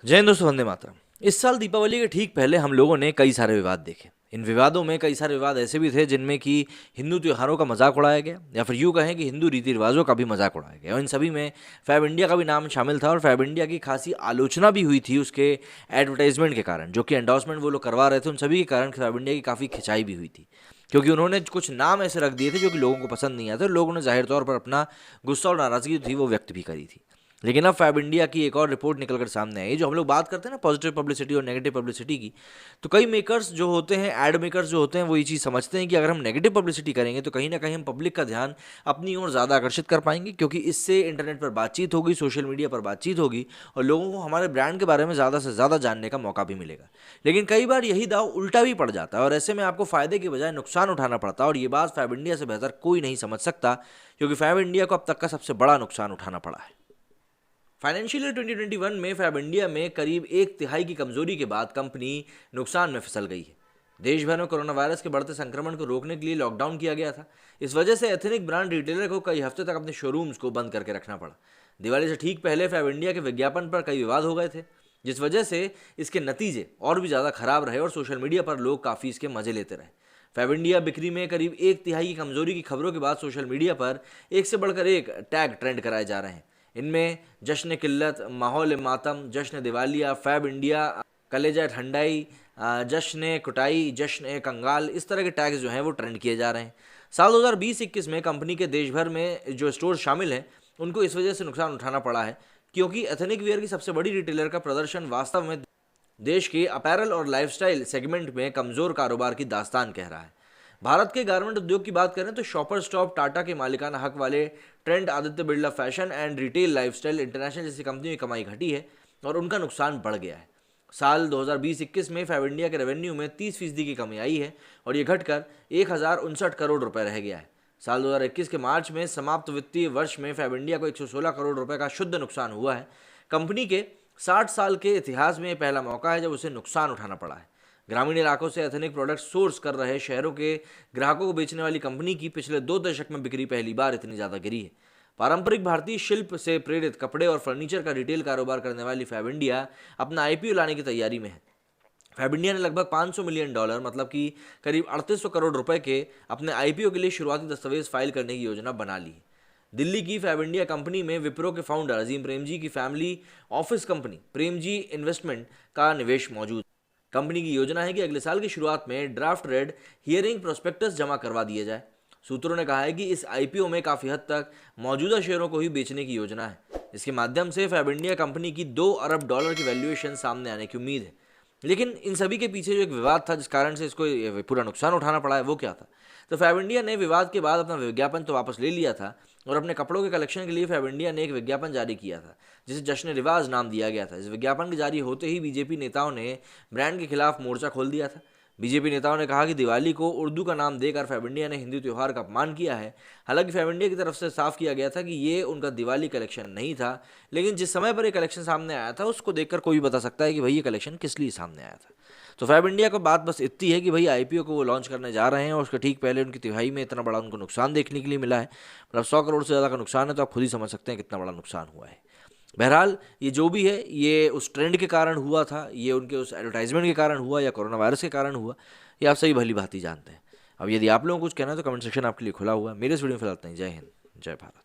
जय हिंद दोस्तों, वंदे मातरम। इस साल दीपावली के ठीक पहले हम लोगों ने कई सारे विवाद देखे। इन विवादों में कई सारे विवाद ऐसे भी थे जिनमें कि हिंदू त्योहारों का मजाक उड़ाया गया, या फिर यूँ कहें कि हिंदू रीति रिवाजों का भी मजाक उड़ाया गया। और इन सभी में फैब इंडिया का भी नाम शामिल था, और फैब इंडिया की खासी आलोचना भी हुई थी उसके एडवर्टाइजमेंट के कारण। जो कि एंडोर्समेंट वो लोग करवा रहे थे, उन सभी के कारण फैब इंडिया की काफ़ी खिंचाई भी हुई थी, क्योंकि उन्होंने कुछ नाम ऐसे रख दिए थे जो कि लोगों को पसंद नहीं आते, और लोगों ने जाहिर तौर पर अपना गुस्सा और नाराज़गी जो थी वो व्यक्त भी करी थी। लेकिन अब फैब इंडिया की एक और रिपोर्ट निकल कर सामने आई। जो हम लोग बात करते हैं ना पॉजिटिव पब्लिसिटी और नेगेटिव पब्लिसिटी की, तो कई मेकर्स जो होते हैं, एड मेकर्स जो होते हैं, वो ये चीज़ समझते हैं कि अगर हम नेगेटिव पब्लिसिटी करेंगे तो कहीं ना कहीं हम पब्लिक का ध्यान अपनी ओर ज़्यादा आकर्षित कर पाएंगे, क्योंकि इससे इंटरनेट पर बातचीत होगी, सोशल मीडिया पर बातचीत होगी, और लोगों को हमारे ब्रांड के बारे में ज़्यादा से ज़्यादा जानने का मौका भी मिलेगा। लेकिन कई बार यही दाव उल्टा भी पड़ जाता है, और ऐसे में आपको फ़ायदे की बजाय नुकसान उठाना पड़ता है। और ये बात फैब इंडिया से बेहतर कोई नहीं समझ सकता, क्योंकि फैब इंडिया को अब तक का सबसे बड़ा नुकसान उठाना पड़ा है। फाइनेंशियल ईयर 2021 में फैब इंडिया में करीब एक तिहाई की कमजोरी के बाद कंपनी नुकसान में फिसल गई है। देश भर में कोरोना वायरस के बढ़ते संक्रमण को रोकने के लिए लॉकडाउन किया गया था। इस वजह से एथनिक ब्रांड रिटेलर को कई हफ्ते तक अपने शोरूम्स को बंद करके रखना पड़ा। दिवाली से ठीक पहले फैब इंडिया के विज्ञापन पर कई विवाद हो गए थे, जिस वजह से इसके नतीजे और भी ज़्यादा खराब रहे, और सोशल मीडिया पर लोग काफ़ी इसके मजे लेते रहे। फैब इंडिया बिक्री में करीब एक तिहाई की कमजोरी की खबरों के बाद सोशल मीडिया पर एक से बढ़कर एक टैग ट्रेंड कराए जा रहे हैं। इनमें जश्न किल्लत, माहौल मातम, जश्न दिवालिया, फैब इंडिया, कलेजा ठंडाई, जश्न कुटाई, जश्न कंगाल, इस तरह के टैग्स जो हैं वो ट्रेंड किए जा रहे हैं। साल 2020-21 में कंपनी के देश भर में जो स्टोर शामिल हैं उनको इस वजह से नुकसान उठाना पड़ा है, क्योंकि एथनिक वियर की सबसे बड़ी रिटेलर का प्रदर्शन वास्तव में देश के अपैरल और लाइफस्टाइल सेगमेंट में कमजोर कारोबार की दास्तान कह रहा है। भारत के गारमेंट उद्योग की बात करें तो शॉपर स्टॉप, टाटा के मालिकाना हक वाले trend, Aditya Birla fashion and retail lifestyle international जैसी कंपनियों की कमाई घटी है, और उनका नुकसान बढ़ गया है। साल 2020-21 में फैब इंडिया के रेवेन्यू में 30% की कमी आई है, और ये घटकर 1059 करोड़ रुपए रह गया है। साल 2021 के मार्च में समाप्त वित्तीय वर्ष में फैब इंडिया को 116 करोड़ रुपए का शुद्ध नुकसान हुआ है। कंपनी के 60 साल के इतिहास में यह पहला मौका है जब उसे नुकसान उठाना पड़ा है। ग्रामीण इलाकों से एथनिक प्रोडक्ट सोर्स कर रहे शहरों के ग्राहकों को बेचने वाली कंपनी की पिछले 2 दशक में बिक्री पहली बार इतनी ज़्यादा गिरी है। पारंपरिक भारतीय शिल्प से प्रेरित कपड़े और फर्नीचर का रिटेल कारोबार करने वाली फैब इंडिया अपना आईपीओ लाने की तैयारी में है। फैब इंडिया ने लगभग $500 मिलियन, मतलब कि करीब 3800 करोड़ रुपए के अपने आईपीओ के लिए शुरुआती दस्तावेज फाइल करने की योजना बना ली है। दिल्ली की फैब इंडिया कंपनी में विप्रो के फाउंडर अजीम प्रेमजी की family office company Premji investment का निवेश मौजूद है। कंपनी की योजना है कि अगले साल की शुरुआत में ड्राफ्ट रेड हियरिंग प्रोस्पेक्टस जमा करवा दिए जाए। सूत्रों ने कहा है कि इस आईपीओ में काफ़ी हद तक मौजूदा शेयरों को ही बेचने की योजना है। इसके माध्यम से फैब इंडिया कंपनी की $2 अरब की वैल्यूएशन सामने आने की उम्मीद है। लेकिन इन सभी के पीछे जो एक विवाद था जिस कारण से इसको ये पूरा नुकसान उठाना पड़ा है, वो क्या था? तो फैब इंडिया ने विवाद के बाद अपना विज्ञापन तो वापस ले लिया था, और अपने कपड़ों के कलेक्शन के लिए फैब इंडिया ने एक विज्ञापन जारी किया था जिसे जश्न रिवाज नाम दिया गया था। इस विज्ञापन के जारी होते ही बीजेपी नेताओं ने ब्रांड के खिलाफ मोर्चा खोल दिया था। बीजेपी नेताओं ने कहा कि दिवाली को उर्दू का नाम देकर फैब इंडिया ने हिंदू त्यौहार का अपमान किया है। हालांकि फैब इंडिया की तरफ से साफ किया गया था कि ये उनका दिवाली कलेक्शन नहीं था, लेकिन जिस समय पर ये कलेक्शन सामने आया था उसको देखकर कोई भी बता सकता है कि भाई ये कलेक्शन किस लिए सामने आया था। तो फैब इंडिया को बात बस इतनी है कि भाई आईपीओ को वो लॉन्च करने जा रहे हैं, और उसके ठीक पहले उनकी तिहाई में इतना बड़ा उनको नुकसान देखने के लिए मिला है। मतलब 100 करोड़ से ज़्यादा का नुकसान है, तो आप खुद ही समझ सकते हैं कितना बड़ा नुकसान हुआ है। बहरहाल ये जो भी है, ये उस ट्रेंड के कारण हुआ था, ये उनके उस एडवर्टाइजमेंट के कारण हुआ, या कोरोना वायरस के कारण हुआ, ये आप सही भली भांति जानते हैं। अब यदि आप लोगों को कुछ कहना है तो कमेंट सेक्शन आपके लिए खुला हुआ है। मेरे इस वीडियो में फिलहाल इतना ही। जय हिंद, जय भारत।